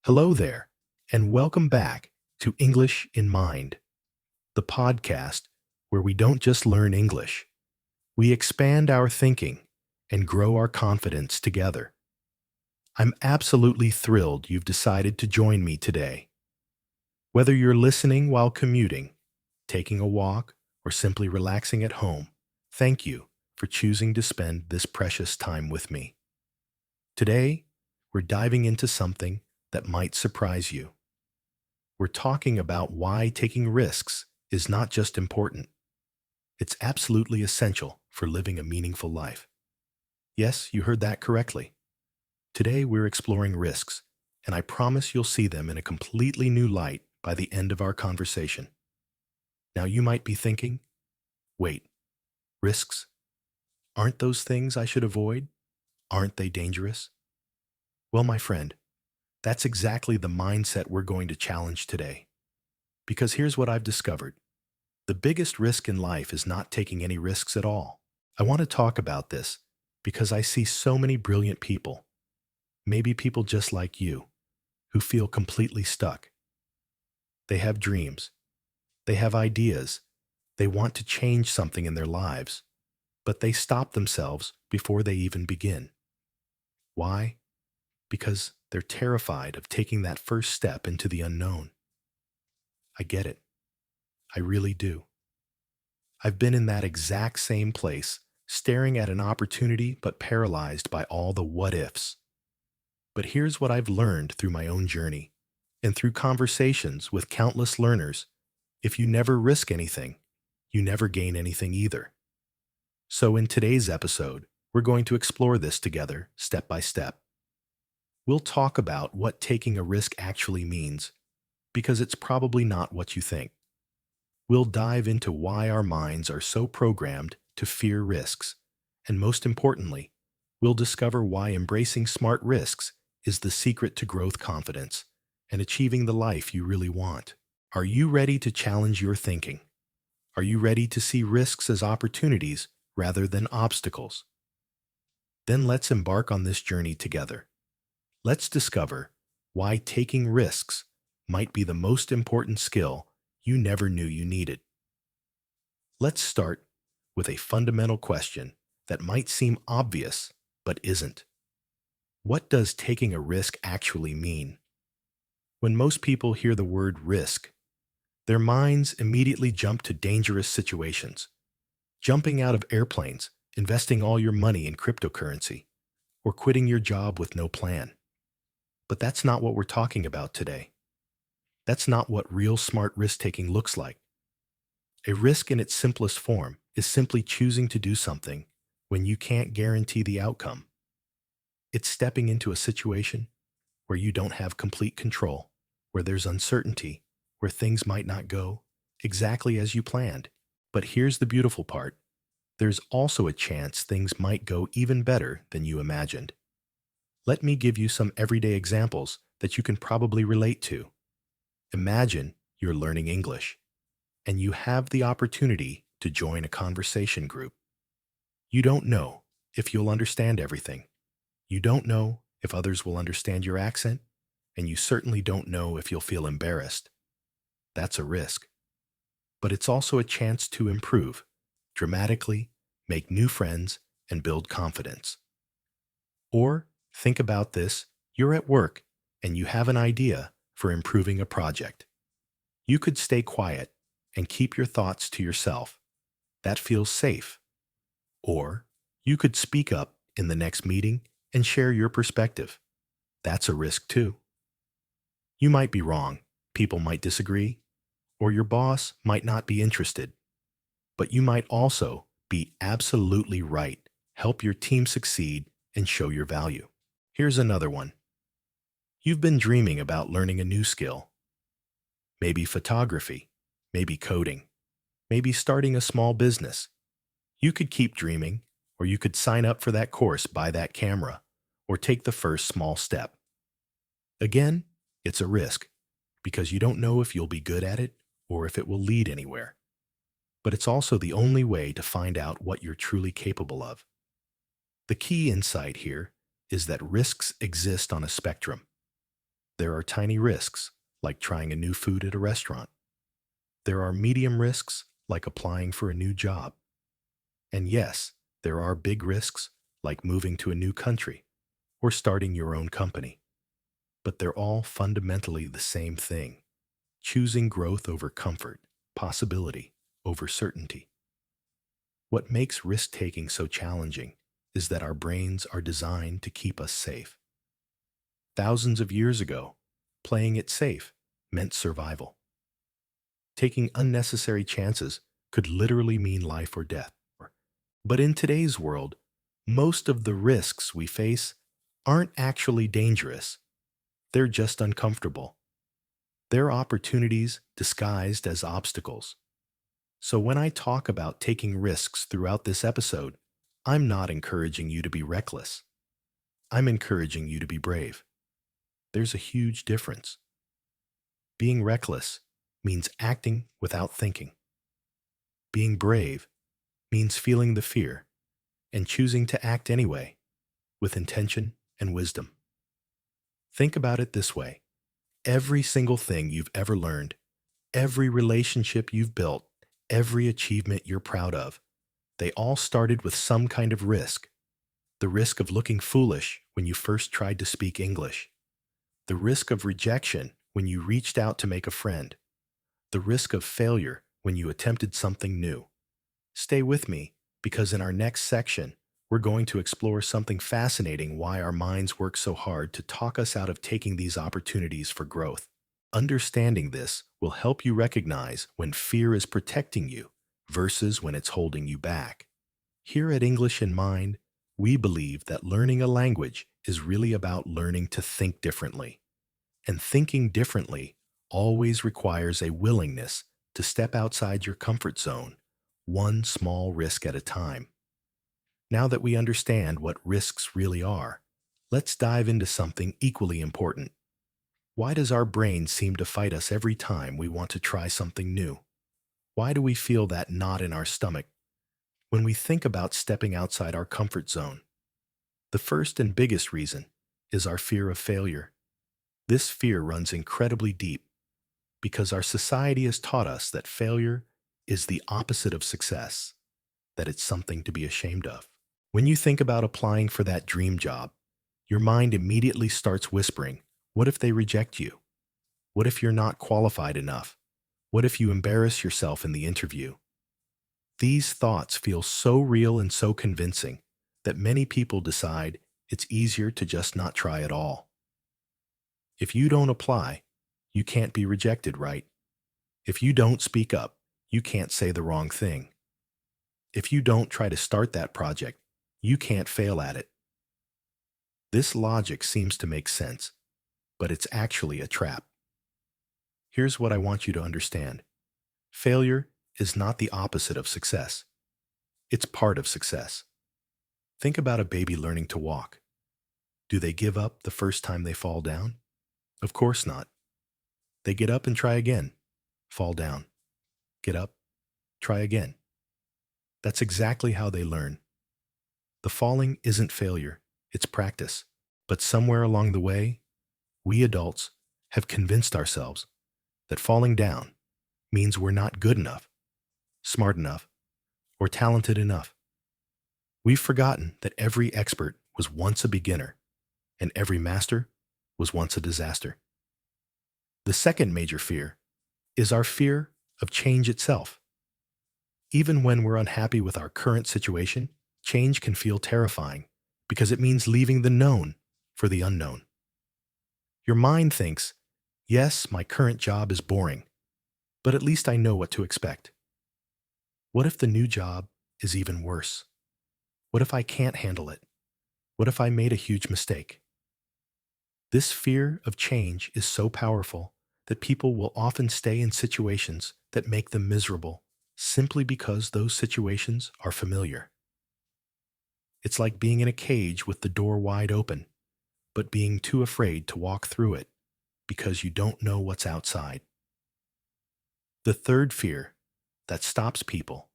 Hello there, and welcome back to English in Mind, the podcast where we don't just learn English, we expand our thinking and grow our confidence together. I'm absolutely thrilled you've decided to join me today. Whether you're listening while commuting, taking a walk, or simply relaxing at home, thank you for choosing to spend this precious time with me. Today, we're diving into something that might surprise you. We're talking about why taking risks is not just important, it's absolutely essential for living a meaningful life. Yes, you heard that correctly. Today we're exploring risks, and I promise you'll see them in a completely new light by the end of our conversation. Now you might be thinking, wait, risks? Aren't those things I should avoid? Aren't they dangerous? Well, my friend, that's exactly the mindset we're going to challenge today. Because here's what I've discovered. The biggest risk in life is not taking any risks at all. I want to talk about this because I see so many brilliant people, maybe people just like you, who feel completely stuck. They have dreams, they have ideas, they want to change something in their lives, but they stop themselves before they even begin. Why? Because they're terrified of taking that first step into the unknown. I get it. I really do. I've been in that exact same place, staring at an opportunity but paralyzed by all the what ifs. But here's what I've learned through my own journey and through conversations with countless learners. If you never risk anything, you never gain anything either. So in today's episode, we're going to explore this together, step by step. We'll talk about what taking a risk actually means, because it's probably not what you think. We'll dive into why our minds are so programmed to fear risks, and most importantly, we'll discover why embracing smart risks is the secret to growth confidence and achieving the life you really want. Are you ready to challenge your thinking? Are you ready to see risks as opportunities rather than obstacles? Then let's embark on this journey together. Let's discover why taking risks might be the most important skill you never knew you needed. Let's start with a fundamental question that might seem obvious but isn't. What does taking a risk actually mean? When most people hear the word risk, their minds immediately jump to dangerous situations. Jumping out of airplanes, investing all your money in cryptocurrency, or quitting your job with no plan. But that's not what we're talking about today. That's not what real smart risk-taking looks like. A risk in its simplest form is simply choosing to do something when you can't guarantee the outcome. It's stepping into a situation where you don't have complete control, where there's uncertainty, where things might not go exactly as you planned. But here's the beautiful part. There's also a chance things might go even better than you imagined. Let me give you some everyday examples that you can probably relate to. Imagine you're learning English, and you have the opportunity to join a conversation group. You don't know if you'll understand everything. You don't know if others will understand your accent, and you certainly don't know if you'll feel embarrassed. That's a risk. But it's also a chance to improve, dramatically, make new friends, and build confidence. Or think about this, you're at work, and you have an idea for improving a project. You could stay quiet and keep your thoughts to yourself. That feels safe. Or you could speak up in the next meeting and share your perspective. That's a risk too. You might be wrong, people might disagree, or your boss might not be interested. But you might also be absolutely right, help your team succeed, and show your value. Here's another one. You've been dreaming about learning a new skill. Maybe photography, maybe coding, maybe starting a small business. You could keep dreaming, or you could sign up for that course, buy that camera, or take the first small step. Again, it's a risk, because you don't know if you'll be good at it or if it will lead anywhere. But it's also the only way to find out what you're truly capable of. The key insight here is that risks exist on a spectrum. There are tiny risks, like trying a new food at a restaurant. There are medium risks, like applying for a new job. And yes, there are big risks, like moving to a new country or starting your own company. But they're all fundamentally the same thing: choosing growth over comfort, possibility over certainty. What makes risk taking so challenging is that our brains are designed to keep us safe. Thousands of years ago, playing it safe meant survival. Taking unnecessary chances could literally mean life or death. But in today's world, most of the risks we face aren't actually dangerous. They're just uncomfortable. They're opportunities disguised as obstacles. So when I talk about taking risks throughout this episode, I'm not encouraging you to be reckless. I'm encouraging you to be brave. There's a huge difference. Being reckless means acting without thinking. Being brave means feeling the fear and choosing to act anyway, with intention and wisdom. Think about it this way: every single thing you've ever learned, every relationship you've built, every achievement you're proud of, they all started with some kind of risk. The risk of looking foolish when you first tried to speak English. The risk of rejection when you reached out to make a friend. The risk of failure when you attempted something new. Stay with me, because in our next section, we're going to explore something fascinating: why our minds work so hard to talk us out of taking these opportunities for growth. Understanding this will help you recognize when fear is protecting you versus when it's holding you back. Here at English in Mind, we believe that learning a language is really about learning to think differently. And thinking differently always requires a willingness to step outside your comfort zone, one small risk at a time. Now that we understand what risks really are, let's dive into something equally important. Why does our brain seem to fight us every time we want to try something new? Why do we feel that knot in our stomach when we think about stepping outside our comfort zone? The first and biggest reason is our fear of failure. This fear runs incredibly deep because our society has taught us that failure is the opposite of success, that it's something to be ashamed of. When you think about applying for that dream job, your mind immediately starts whispering, what if they reject you? What if you're not qualified enough? What if you embarrass yourself in the interview? These thoughts feel so real and so convincing that many people decide it's easier to just not try at all. If you don't apply, you can't be rejected, right? If you don't speak up, you can't say the wrong thing. If you don't try to start that project, you can't fail at it. This logic seems to make sense, but it's actually a trap. Here's what I want you to understand. Failure is not the opposite of success. It's part of success. Think about a baby learning to walk. Do they give up the first time they fall down? Of course not. They get up and try again, fall down, get up, try again. That's exactly how they learn. The falling isn't failure, it's practice. But somewhere along the way, we adults have convinced ourselves that falling down means we're not good enough, smart enough, or talented enough. We've forgotten that every expert was once a beginner, and every master was once a disaster. The second major fear is our fear of change itself. Even when we're unhappy with our current situation, change can feel terrifying because it means leaving the known for the unknown. Your mind thinks, yes, my current job is boring, but at least I know what to expect. What if the new job is even worse? What if I can't handle it? What if I made a huge mistake? This fear of change is so powerful that people will often stay in situations that make them miserable simply because those situations are familiar. It's like being in a cage with the door wide open, but being too afraid to walk through it because you don't know what's outside. The third fear that stops people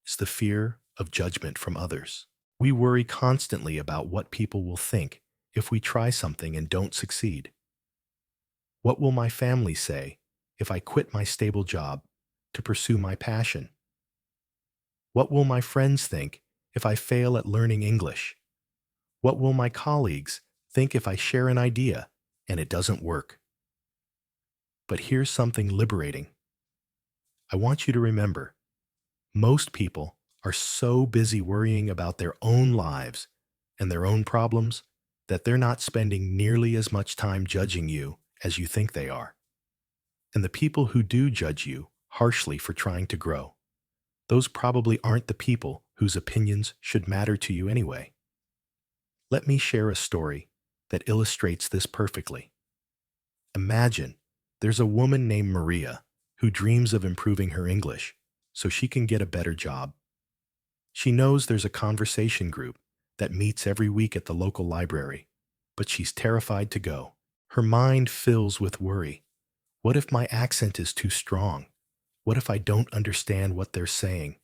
is the fear of judgment from others. We worry constantly about what people will think if we try something and don't succeed. What will my family say if I quit my stable job to pursue my passion? What will my friends think if I fail at learning English? What will my colleagues think if I share an idea and it doesn't work? But here's something liberating. I want you to remember, most people are so busy worrying about their own lives and their own problems that they're not spending nearly as much time judging you as you think they are. And the people who do judge you harshly for trying to grow, those probably aren't the people whose opinions should matter to you anyway. Let me share a story that illustrates this perfectly. Imagine there's a woman named Maria who dreams of improving her English so she can get a better job. She knows there's a conversation group that meets every week at the local library, but she's terrified to go. Her mind fills with worry. What if my accent is too strong? What if I don't understand what they're saying?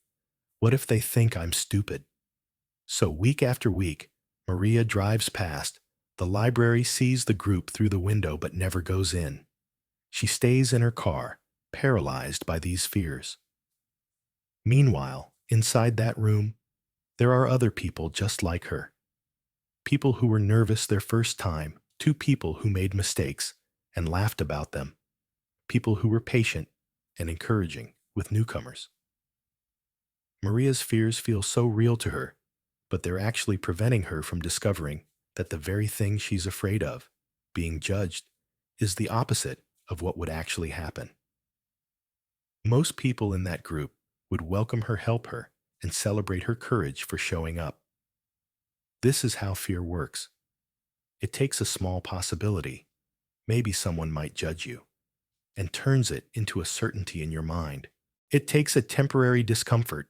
What if they think I'm stupid? So week after week, Maria drives past. The library sees the group through the window but never goes in. She stays in her car, paralyzed by these fears. Meanwhile, inside that room, there are other people just like her. People who were nervous their first time, two people who made mistakes and laughed about them, people who were patient and encouraging with newcomers. Maria's fears feel so real to her, but they're actually preventing her from discovering that the very thing she's afraid of, being judged, is the opposite of what would actually happen. Most people in that group would welcome her, help her, and celebrate her courage for showing up. This is how fear works. It takes a small possibility, maybe someone might judge you, and turns it into a certainty in your mind. It takes a temporary discomfort,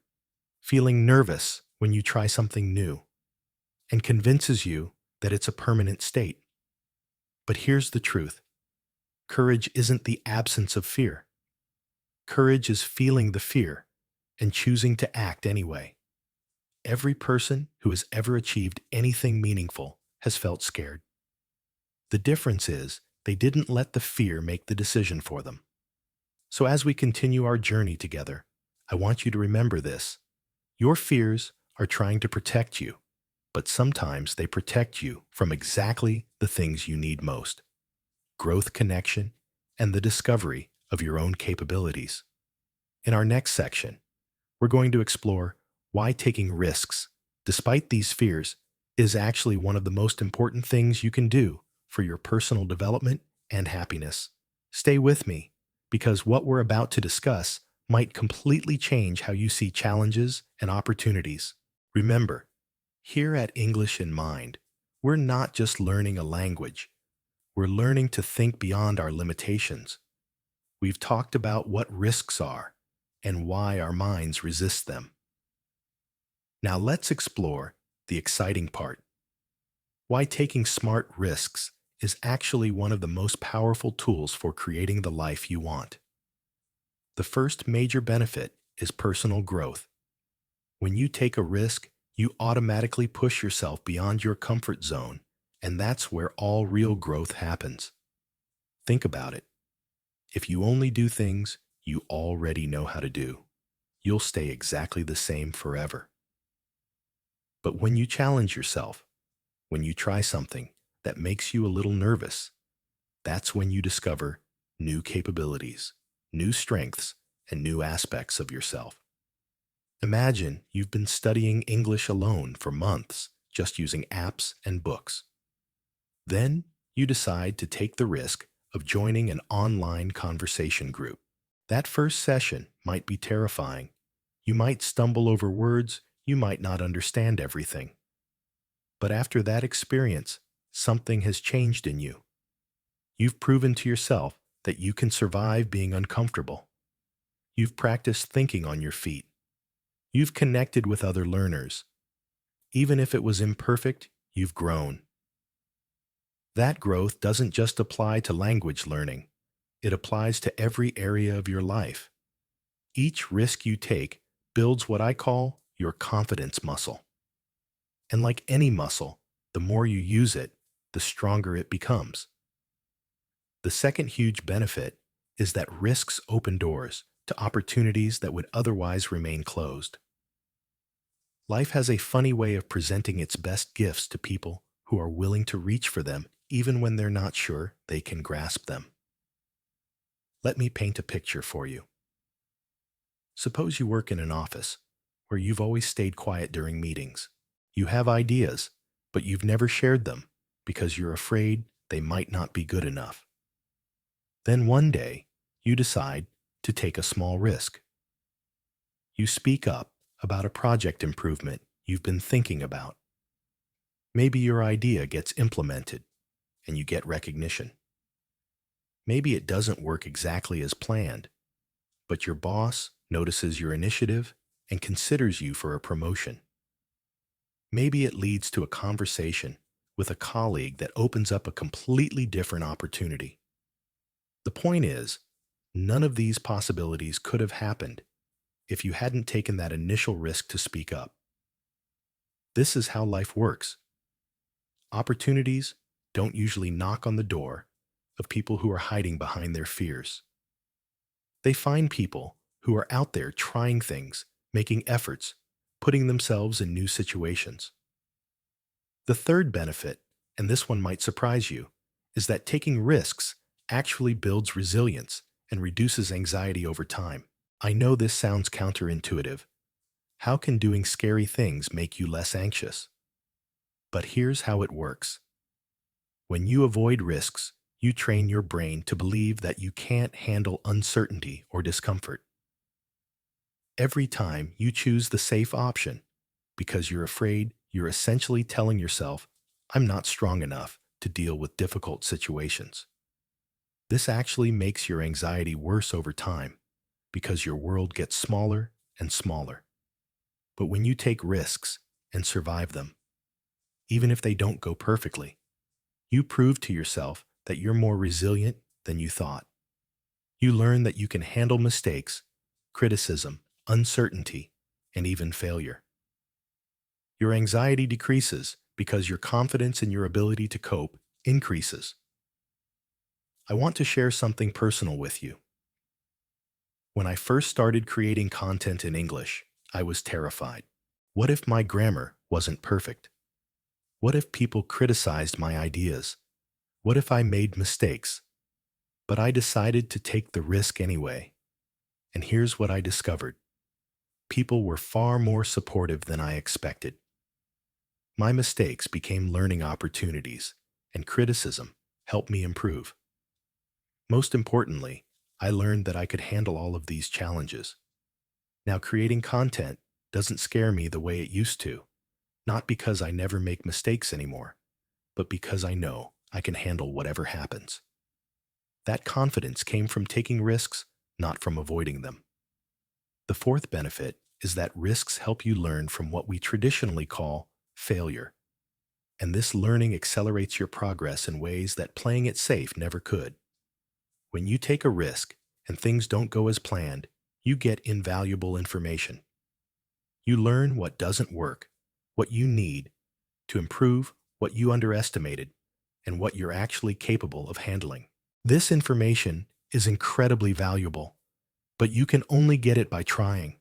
feeling nervous when you try something new, and convinces you that it's a permanent state. But here's the truth. Courage isn't the absence of fear. Courage is feeling the fear and choosing to act anyway. Every person who has ever achieved anything meaningful has felt scared. The difference is they didn't let the fear make the decision for them. So as we continue our journey together, I want you to remember this. Your fears are trying to protect you, but sometimes they protect you from exactly the things you need most: growth, connection, and the discovery of your own capabilities. In our next section, we're going to explore why taking risks, despite these fears, is actually one of the most important things you can do for your personal development and happiness. Stay with me, because what we're about to discuss might completely change how you see challenges and opportunities. Remember, here at English in Mind, we're not just learning a language. We're learning to think beyond our limitations. We've talked about what risks are and why our minds resist them. Now let's explore the exciting part. Why taking smart risks is actually one of the most powerful tools for creating the life you want. The first major benefit is personal growth. When you take a risk, you automatically push yourself beyond your comfort zone, and that's where all real growth happens. Think about it. If you only do things you already know how to do, you'll stay exactly the same forever. But when you challenge yourself, when you try something that makes you a little nervous, that's when you discover new capabilities, new strengths, and new aspects of yourself. Imagine you've been studying English alone for months, just using apps and books. Then you decide to take the risk of joining an online conversation group. That first session might be terrifying. You might stumble over words, you might not understand everything. But after that experience, something has changed in you. You've proven to yourself that you can survive being uncomfortable. You've practiced thinking on your feet. You've connected with other learners. Even if it was imperfect, you've grown. That growth doesn't just apply to language learning. It applies to every area of your life. Each risk you take builds what I call your confidence muscle. And like any muscle, the more you use it, the stronger it becomes. The second huge benefit is that risks open doors to opportunities that would otherwise remain closed. Life has a funny way of presenting its best gifts to people who are willing to reach for them even when they're not sure they can grasp them. Let me paint a picture for you. Suppose you work in an office where you've always stayed quiet during meetings. You have ideas, but you've never shared them because you're afraid they might not be good enough. Then one day, you decide to take a small risk. You speak up about a project improvement you've been thinking about. Maybe your idea gets implemented and you get recognition. Maybe it doesn't work exactly as planned, but your boss notices your initiative and considers you for a promotion. Maybe it leads to a conversation with a colleague that opens up a completely different opportunity. The point is, none of these possibilities could have happened if you hadn't taken that initial risk to speak up. This is how life works. Opportunities don't usually knock on the door of people who are hiding behind their fears. They find people who are out there trying things, making efforts, putting themselves in new situations. The third benefit, and this one might surprise you, is that taking risks actually builds resilience and reduces anxiety over time. I know this sounds counterintuitive. How can doing scary things make you less anxious? But here's how it works. When you avoid risks, you train your brain to believe that you can't handle uncertainty or discomfort. Every time you choose the safe option, because you're afraid, you're essentially telling yourself, I'm not strong enough to deal with difficult situations. This actually makes your anxiety worse over time because your world gets smaller and smaller. But when you take risks and survive them, even if they don't go perfectly, you prove to yourself that you're more resilient than you thought. You learn that you can handle mistakes, criticism, uncertainty, and even failure. Your anxiety decreases because your confidence in your ability to cope increases. I want to share something personal with you. When I first started creating content in English, I was terrified. What if my grammar wasn't perfect? What if people criticized my ideas? What if I made mistakes? But I decided to take the risk anyway. And here's what I discovered. People were far more supportive than I expected. My mistakes became learning opportunities, and criticism helped me improve. Most importantly, I learned that I could handle all of these challenges. Now, creating content doesn't scare me the way it used to, not because I never make mistakes anymore, but because I know I can handle whatever happens. That confidence came from taking risks, not from avoiding them. The fourth benefit is that risks help you learn from what we traditionally call failure. And this learning accelerates your progress in ways that playing it safe never could. When you take a risk and things don't go as planned, you get invaluable information. You learn what doesn't work, what you need to improve, what you underestimated, and what you're actually capable of handling. This information is incredibly valuable, but you can only get it by trying.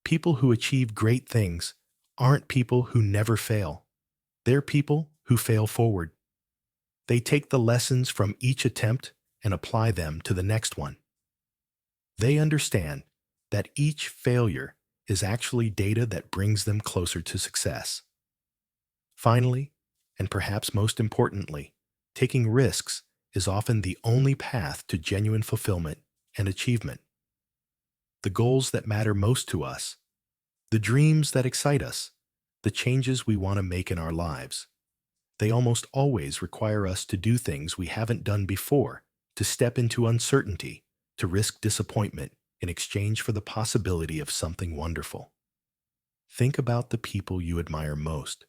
People who achieve great things aren't people who never fail. They're people who fail forward. They take the lessons from each attempt and apply them to the next one. They understand that each failure is actually data that brings them closer to success. Finally, and perhaps most importantly, taking risks is often the only path to genuine fulfillment and achievement. The goals that matter most to us, the dreams that excite us, the changes we want to make in our lives, they almost always require us to do things we haven't done before, to step into uncertainty, to risk disappointment in exchange for the possibility of something wonderful. Think about the people you admire most.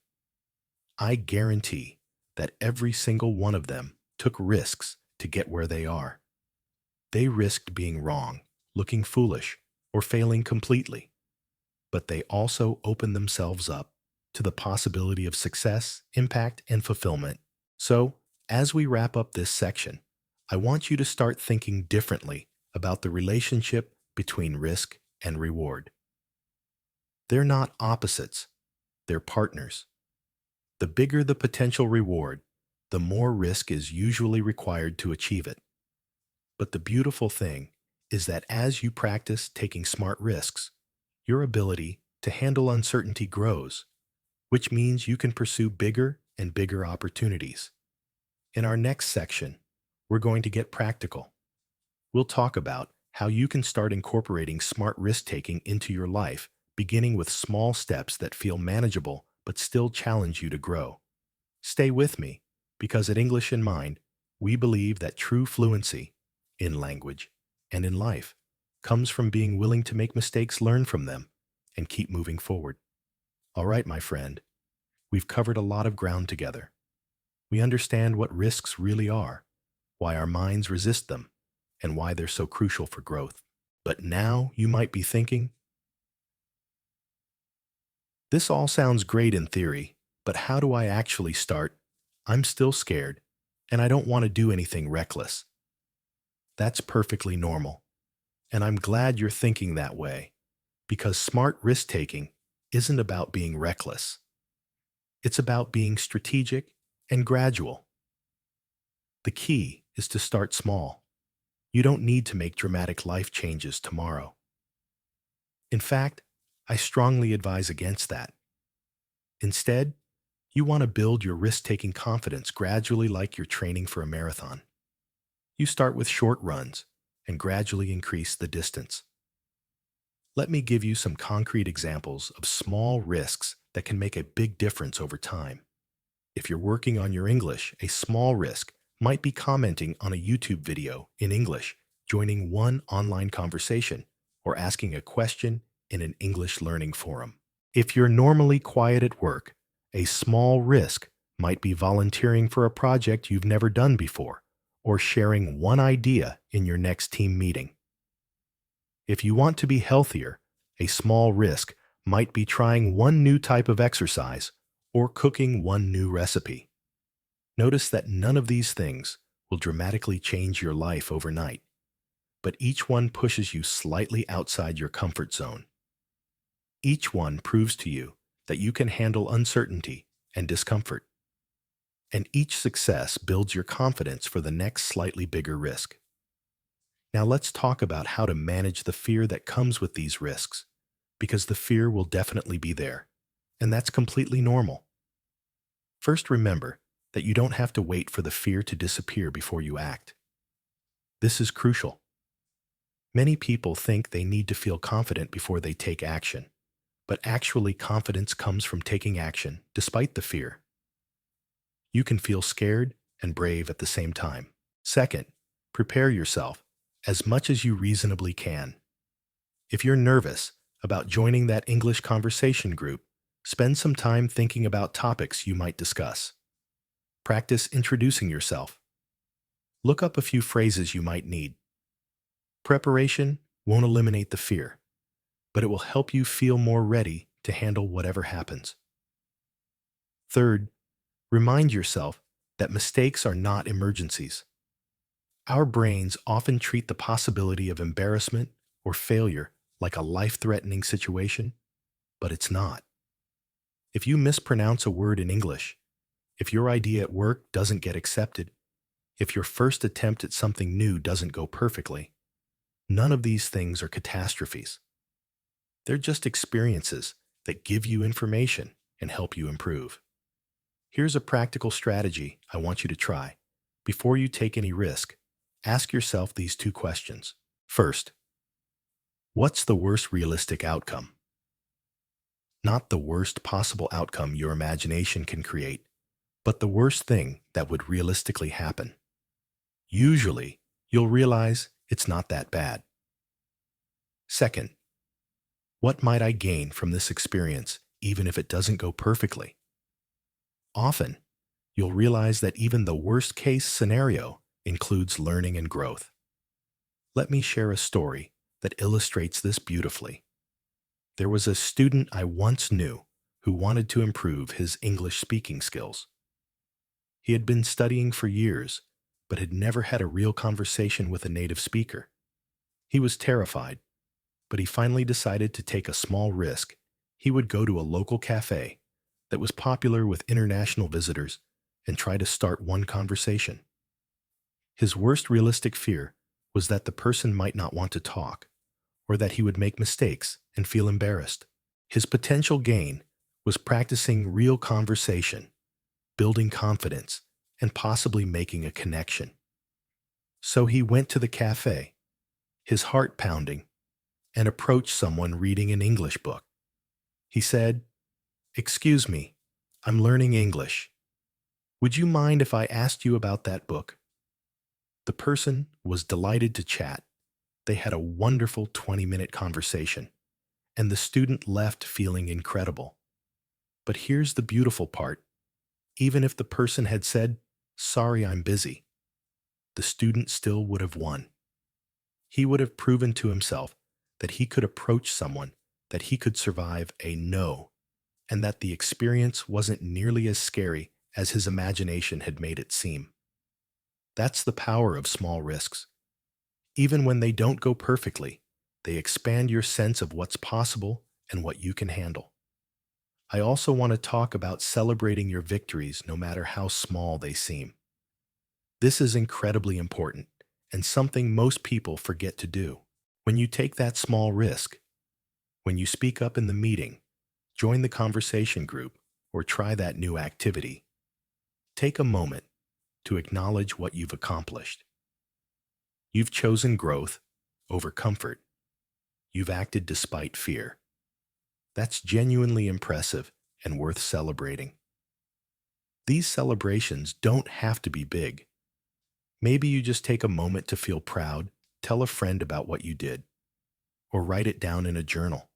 I guarantee that every single one of them took risks to get where they are. They risked being wrong, looking foolish, or failing completely. But they also opened themselves up to the possibility of success, impact, and fulfillment. So, as we wrap up this section, I want you to start thinking differently about the relationship between risk and reward. They're not opposites, they're partners. The bigger the potential reward, the more risk is usually required to achieve it. But the beautiful thing is that as you practice taking smart risks, your ability to handle uncertainty grows, which means you can pursue bigger and bigger opportunities. In our next section, we're going to get practical. We'll talk about how you can start incorporating smart risk-taking into your life, beginning with small steps that feel manageable but still challenge you to grow. Stay with me, because at English in Mind, we believe that true fluency in language and in life comes from being willing to make mistakes, learn from them, and keep moving forward. All right, my friend, we've covered a lot of ground together. We understand what risks really are, why our minds resist them, and why they're so crucial for growth. But now you might be thinking, this all sounds great in theory, but how do I actually start? I'm still scared, and I don't want to do anything reckless. That's perfectly normal, and I'm glad you're thinking that way, because smart risk-taking isn't about being reckless. It's about being strategic and gradual. The key is to start small. You don't need to make dramatic life changes tomorrow. In fact, I strongly advise against that. Instead, you want to build your risk-taking confidence gradually, like you're training for a marathon. You start with short runs and gradually increase the distance. Let me give you some concrete examples of small risks that can make a big difference over time. If you're working on your English, a small risk might be commenting on a YouTube video in English, joining one online conversation, or asking a question in an English learning forum. If you're normally quiet at work, a small risk might be volunteering for a project you've never done before, or sharing one idea in your next team meeting. If you want to be healthier, a small risk might be trying one new type of exercise or cooking one new recipe. Notice that none of these things will dramatically change your life overnight, but each one pushes you slightly outside your comfort zone. Each one proves to you that you can handle uncertainty and discomfort. And each success builds your confidence for the next slightly bigger risk. Now let's talk about how to manage the fear that comes with these risks, because the fear will definitely be there, and that's completely normal. First, remember that you don't have to wait for the fear to disappear before you act. This is crucial. Many people think they need to feel confident before they take action, but actually confidence comes from taking action despite the fear. You can feel scared and brave at the same time. Second, prepare yourself as much as you reasonably can. If you're nervous about joining that English conversation group, spend some time thinking about topics you might discuss. Practice introducing yourself. Look up a few phrases you might need. Preparation won't eliminate the fear, but it will help you feel more ready to handle whatever happens. Third, remind yourself that mistakes are not emergencies. Our brains often treat the possibility of embarrassment or failure like a life-threatening situation, but it's not. If you mispronounce a word in English, if your idea at work doesn't get accepted, if your first attempt at something new doesn't go perfectly, none of these things are catastrophes. They're just experiences that give you information and help you improve. Here's a practical strategy I want you to try. Before you take any risk, ask yourself these two questions. First, what's the worst realistic outcome? Not the worst possible outcome your imagination can create, but the worst thing that would realistically happen. Usually, you'll realize it's not that bad. Second, what might I gain from this experience, even if it doesn't go perfectly? Often, you'll realize that even the worst-case scenario includes learning and growth. Let me share a story that illustrates this beautifully. There was a student I once knew who wanted to improve his English speaking skills. He had been studying for years, but had never had a real conversation with a native speaker. He was terrified, but he finally decided to take a small risk. He would go to a local cafe that was popular with international visitors and try to start one conversation. His worst realistic fear was that the person might not want to talk, or that he would make mistakes and feel embarrassed. His potential gain was practicing real conversation, building confidence, and possibly making a connection. So he went to the cafe, his heart pounding, and approached someone reading an English book. He said, "Excuse me, I'm learning English. Would you mind if I asked you about that book?" The person was delighted to chat. They had a wonderful 20-minute conversation, and the student left feeling incredible. But here's the beautiful part. Even if the person had said, "Sorry, I'm busy," the student still would have won. He would have proven to himself that he could approach someone, that he could survive a no, and that the experience wasn't nearly as scary as his imagination had made it seem. That's the power of small risks. Even when they don't go perfectly, they expand your sense of what's possible and what you can handle. I also want to talk about celebrating your victories no matter how small they seem. This is incredibly important and something most people forget to do. When you take that small risk, when you speak up in the meeting, join the conversation group, or try that new activity, take a moment to acknowledge what you've accomplished. You've chosen growth over comfort. You've acted despite fear. That's genuinely impressive and worth celebrating. These celebrations don't have to be big. Maybe you just take a moment to feel proud, tell a friend about what you did, or write it down in a journal.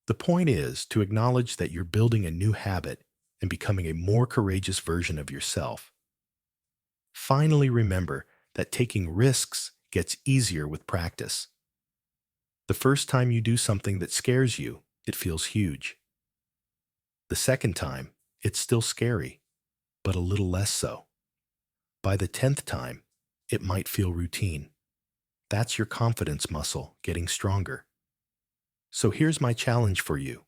The point is to acknowledge that you're building a new habit and becoming a more courageous version of yourself. Finally, remember that taking risks gets easier with practice. The first time you do something that scares you, it feels huge. The second time, it's still scary, but a little less so. By the 10th time, it might feel routine. That's your confidence muscle getting stronger. So here's my challenge for you.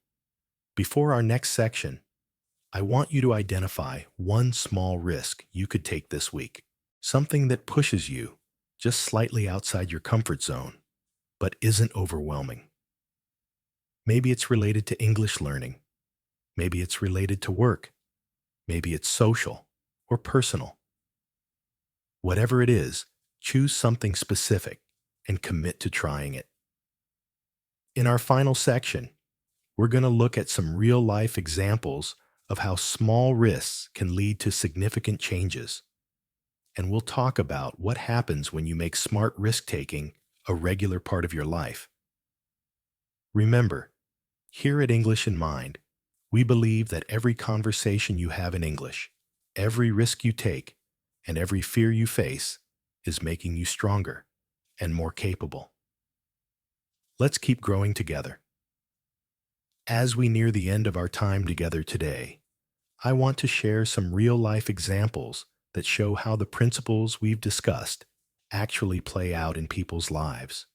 Before our next section, I want you to identify one small risk you could take this week. Something that pushes you just slightly outside your comfort zone, but isn't overwhelming. Maybe it's related to English learning. Maybe it's related to work. Maybe it's social or personal. Whatever it is, choose something specific and commit to trying it. In our final section, we're going to look at some real-life examples of how small risks can lead to significant changes. And we'll talk about what happens when you make smart risk-taking a regular part of your life. Remember, here at English in Mind, we believe that every conversation you have in English, every risk you take, and every fear you face is making you stronger and more capable. Let's keep growing together. As we near the end of our time together today, I want to share some real-life examples that show how the principles we've discussed actually play out in people's lives.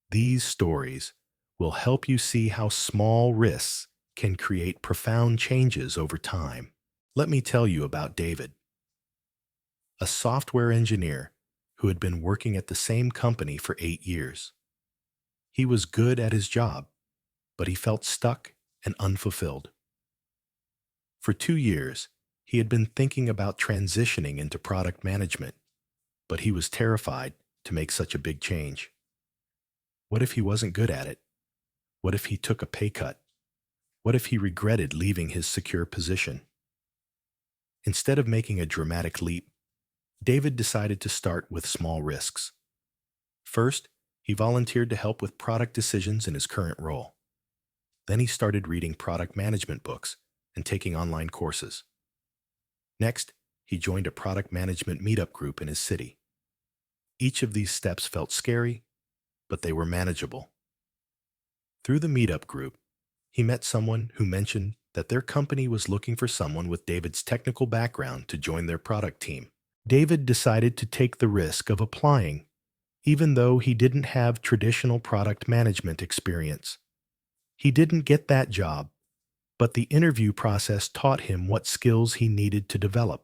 These stories will help you see how small risks can create profound changes over time. Let me tell you about David, a software engineer who had been working at the same company for 8 years. He was good at his job, but he felt stuck and unfulfilled. For 2 years, he had been thinking about transitioning into product management, but he was terrified to make such a big change. What if he wasn't good at it? What if he took a pay cut? What if he regretted leaving his secure position? Instead of making a dramatic leap, David decided to start with small risks. First, he volunteered to help with product decisions in his current role. Then he started reading product management books and taking online courses. Next, he joined a product management meetup group in his city. Each of these steps felt scary, but they were manageable. Through the meetup group, he met someone who mentioned that their company was looking for someone with David's technical background to join their product team. David decided to take the risk of applying, even though he didn't have traditional product management experience. He didn't get that job, but the interview process taught him what skills he needed to develop.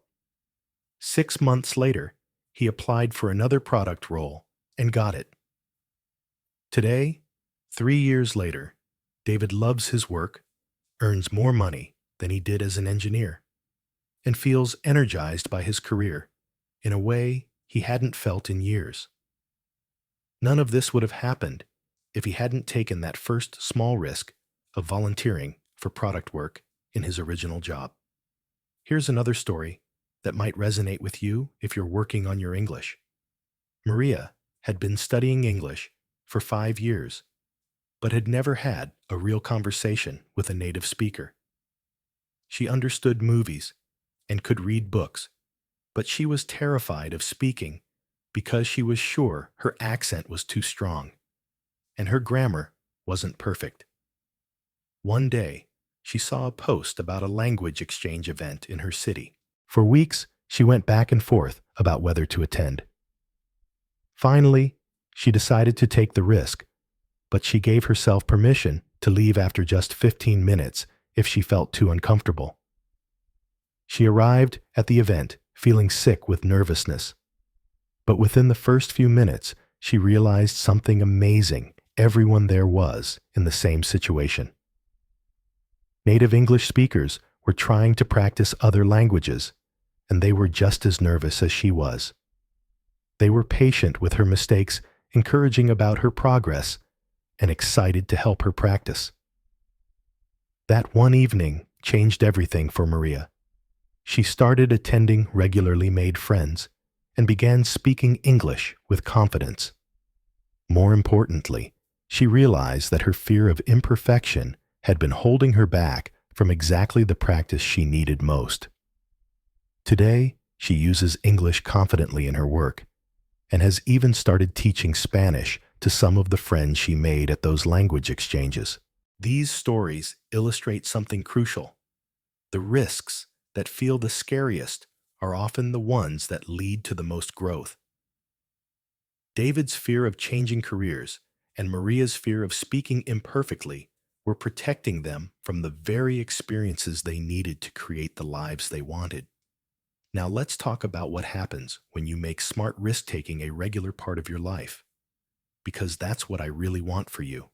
6 months later, he applied for another product role and got it. Today, 3 years later, David loves his work, earns more money than he did as an engineer, and feels energized by his career in a way he hadn't felt in years. None of this would have happened if he hadn't taken that first small risk of volunteering for product work in his original job. Here's another story that might resonate with you if you're working on your English. Maria had been studying English for 5 years, but had never had a real conversation with a native speaker. She understood movies and could read books, but she was terrified of speaking because she was sure her accent was too strong and her grammar wasn't perfect. One day, she saw a post about a language exchange event in her city. For weeks, she went back and forth about whether to attend. Finally, she decided to take the risk, but she gave herself permission to leave after just 15 minutes if she felt too uncomfortable. She arrived at the event feeling sick with nervousness, but within the first few minutes, she realized something amazing. Everyone there was in the same situation. Native English speakers were trying to practice other languages, and they were just as nervous as she was. They were patient with her mistakes, encouraging about her progress, and excited to help her practice. That one evening changed everything for Maria. She started attending regularly made friends and began speaking English with confidence. More importantly, she realized that her fear of imperfection had been holding her back from exactly the practice she needed most. Today, she uses English confidently in her work and has even started teaching Spanish to some of the friends she made at those language exchanges. These stories illustrate something crucial. The risks that feel the scariest are often the ones that lead to the most growth. David's fear of changing careers and Maria's fear of speaking imperfectly were protecting them from the very experiences they needed to create the lives they wanted. Now let's talk about what happens when you make smart risk-taking a regular part of your life, because that's what I really want for you.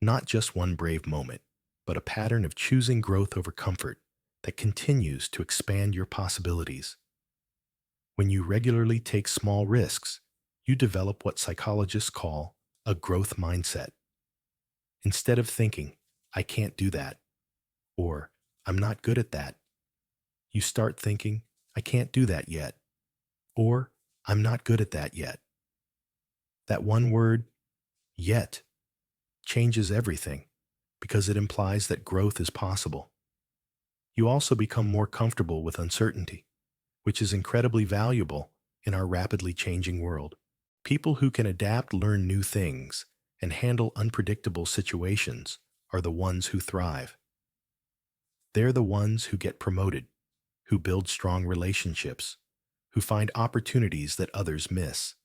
Not just one brave moment, but a pattern of choosing growth over comfort that continues to expand your possibilities. When you regularly take small risks, you develop what psychologists call a growth mindset. Instead of thinking, I can't do that, or I'm not good at that, you start thinking, I can't do that yet, or I'm not good at that yet. That one word, yet, changes everything because it implies that growth is possible. You also become more comfortable with uncertainty, which is incredibly valuable in our rapidly changing world. People who can adapt, learn new things, and handle unpredictable situations are the ones who thrive. They're the ones who get promoted, who build strong relationships, who find opportunities that others miss.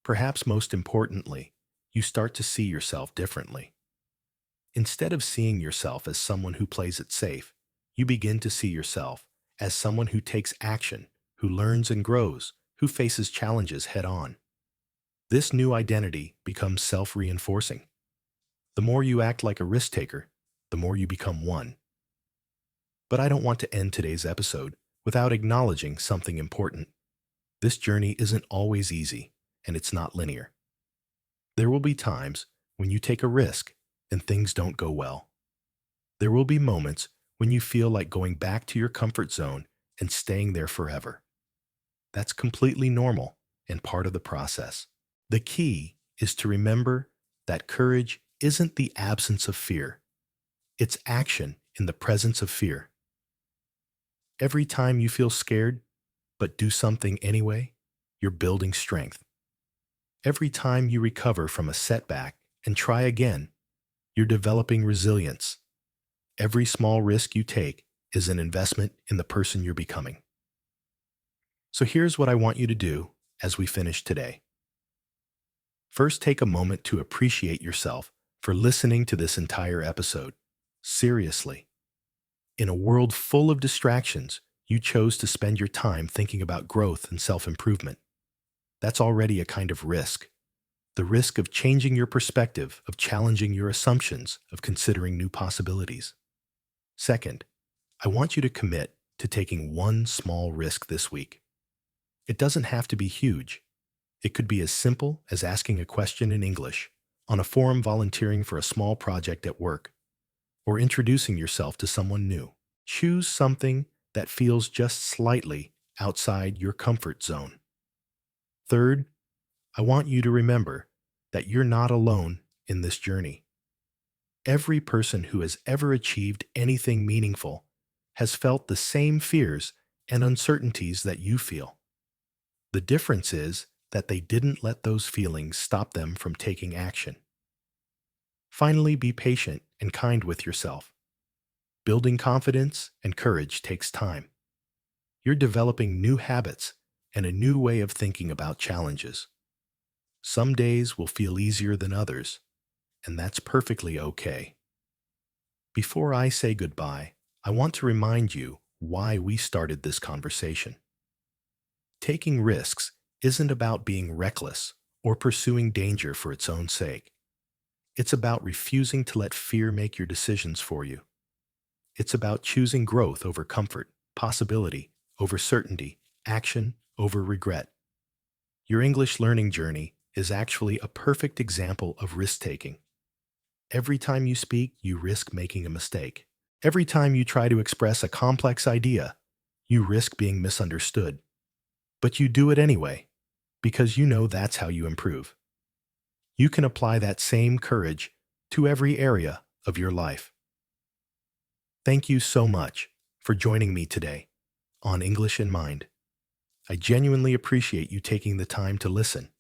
Perhaps most importantly, you start to see yourself differently. Instead of seeing yourself as someone who plays it safe, you begin to see yourself as someone who takes action, who learns and grows, who faces challenges head-on. This new identity becomes self-reinforcing. The more you act like a risk-taker, the more you become one. But I don't want to end today's episode without acknowledging something important. This journey isn't always easy, and it's not linear. There will be times when you take a risk and things don't go well. There will be moments when you feel like going back to your comfort zone and staying there forever. That's completely normal and part of the process. The key is to remember that courage isn't the absence of fear. It's action in the presence of fear. Every time you feel scared, but do something anyway, you're building strength. Every time you recover from a setback and try again, you're developing resilience. Every small risk you take is an investment in the person you're becoming. So here's what I want you to do as we finish today. First, take a moment to appreciate yourself for listening to this entire episode. Seriously. In a world full of distractions, you chose to spend your time thinking about growth and self-improvement. That's already a kind of risk. The risk of changing your perspective, of challenging your assumptions, of considering new possibilities. Second, I want you to commit to taking one small risk this week. It doesn't have to be huge. It could be as simple as asking a question in English, on a forum volunteering for a small project at work, or introducing yourself to someone new. Choose something that feels just slightly outside your comfort zone. Third, I want you to remember that you're not alone in this journey. Every person who has ever achieved anything meaningful has felt the same fears and uncertainties that you feel. The difference is that they didn't let those feelings stop them from taking action. Finally, be patient and kind with yourself. Building confidence and courage takes time. You're developing new habits and a new way of thinking about challenges. Some days will feel easier than others, and that's perfectly okay. Before I say goodbye, I want to remind you why we started this conversation. Taking risks isn't about being reckless or pursuing danger for its own sake. It's about refusing to let fear make your decisions for you. It's about choosing growth over comfort, possibility over certainty, action over regret. Your English learning journey is actually a perfect example of risk-taking. Every time you speak, you risk making a mistake. Every time you try to express a complex idea, you risk being misunderstood. But you do it anyway, because you know that's how you improve. You can apply that same courage to every area of your life. Thank you so much for joining me today on English in Mind. I genuinely appreciate you taking the time to listen,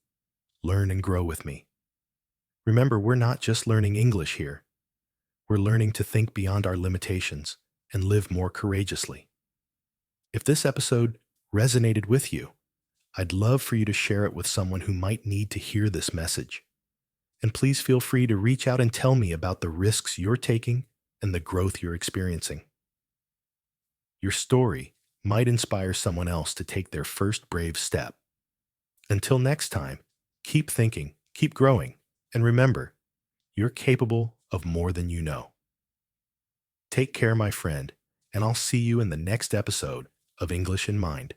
learn, and grow with me. Remember, we're not just learning English here. We're learning to think beyond our limitations and live more courageously. If this episode resonated with you, I'd love for you to share it with someone who might need to hear this message. And please feel free to reach out and tell me about the risks you're taking and the growth you're experiencing. Your story might inspire someone else to take their first brave step. Until next time, keep thinking, keep growing, and remember, you're capable of more than you know. Take care, my friend, and I'll see you in the next episode of English in Mind.